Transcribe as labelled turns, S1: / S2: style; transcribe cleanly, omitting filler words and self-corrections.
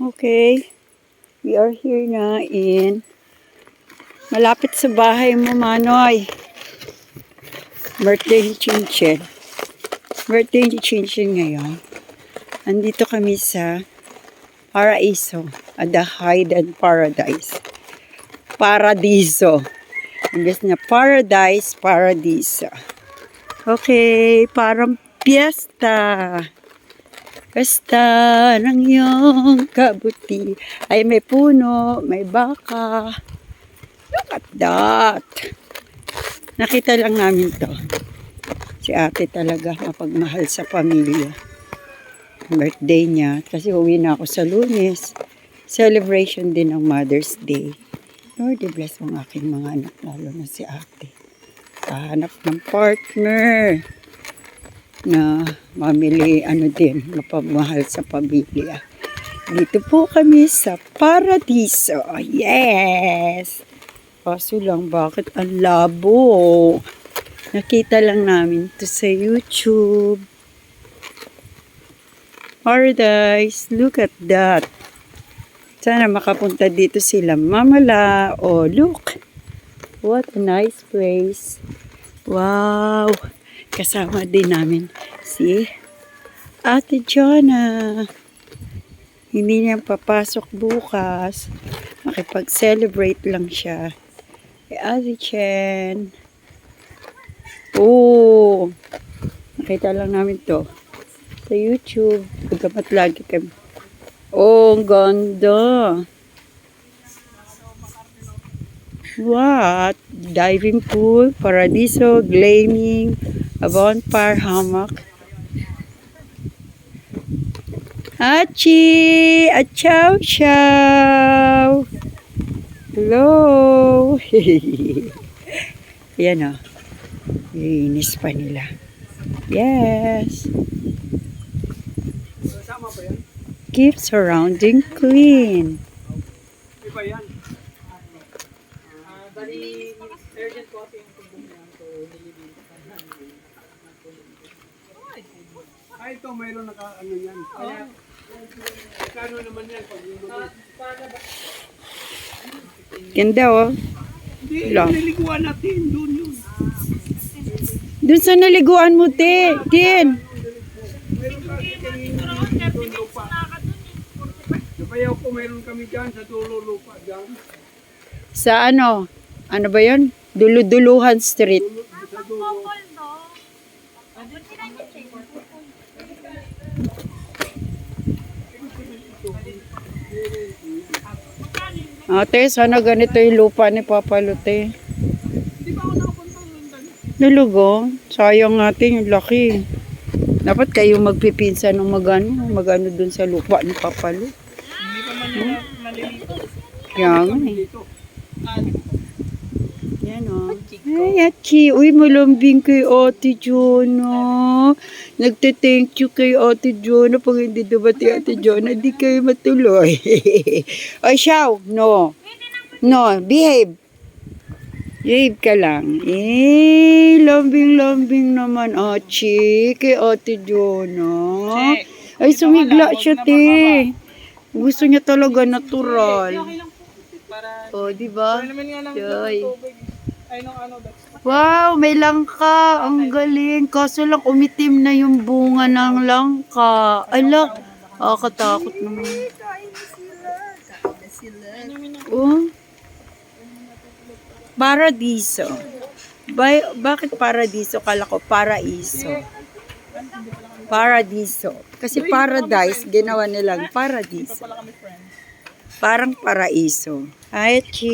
S1: Okay, we are here na in malapit sa bahay mo, Manoy. Birthday ni Chinchin. Birthday ni Chinchin ngayon. Andito kami sa Paraiso, at the Hidden Paradise. Paradiso. Imbes na paradise, paradiso. Okay, parang piyesta. Pesta ng iyong kabuti. Ay, may puno, may baka. Look at that. Nakita lang namin to. Si ate talaga mapagmahal sa pamilya. Birthday niya. Kasi uwi na ako sa Lunes. Celebration din ng Mother's Day. Lord, bless ang aking mga anak, lalo na si ate. Hanap ng partner na mamili, din, mapamahal sa pamilya. Dito po kami sa Paradiso. Yes! Kaso lang, bakit ang labo? Nakita lang namin to sa YouTube. Paradise, look at that. Sana makapunta dito sila mamala. Oh, look. What a nice place. Wow. Kasama din namin si Ate Jonah. Hindi niya papasok bukas. Makipag-celebrate lang siya. Kay Ate Chen. Oh. Nakita lang namin to sa YouTube. Pagkamat lagi kami. Oh, ang ganda. What? Diving pool, Paradiso, glamping, a bonfire hammock. Achi! Achaw, chow! Hello! Ayan o. Linis pa nila. Yes! Keep surrounding clean.
S2: Iba yan. Bali, urgent coffee yung tumbong yan. So, nililipat. Ay, ito, mayroon naka-ano yan. Kaya, kano naman yan pag yung
S1: Ganda oh.
S2: Hindi, niliguan natin. Doon yun.
S1: Doon sa naliguan mo, Tin.
S2: Napayaw ko, mayroon kami dyan sa dulo lupa dyan.
S1: Sa ano? Ano ba yun? Duluduluhan Street.
S2: Sa dulo.
S1: Ate, sana ganito yung lupa ni Papa Lute.
S2: Hindi ba ako nakapunta nun dyan?
S1: Nulugo? Sayang natin yung laki. Dapat kayo magpipinsan ng magano dun sa lupa ni Papa Lute.
S2: Hindi pa man nila nalilito.
S1: Kaya nga eh.
S2: Dito.
S1: Yan o. Ay, Achi. Uy, malambing kay Ate Jonah. Nagte-thank you kay Ate Jonah. Pag hindi dumati Ate Jonah, di kayo matuloy. Ay, Shaw. No. No, behave. Behave ka lang. Lambing-lambing naman, Achi. Kay Ate Jonah. Ay, sumigla siya, te. Gusto niya talaga natural. Oh, di ba? Joy. Wow, may langka. Ang galing. Kaso lang umitim na yung bunga ng langka. Ala, katakot naman. Oh. Paradiso. Bakit paradiso? Kala ko paraiso. Paradiso. Kasi paradise, ginawa nilang paradiso. Parang paraiso. Hi, Chi!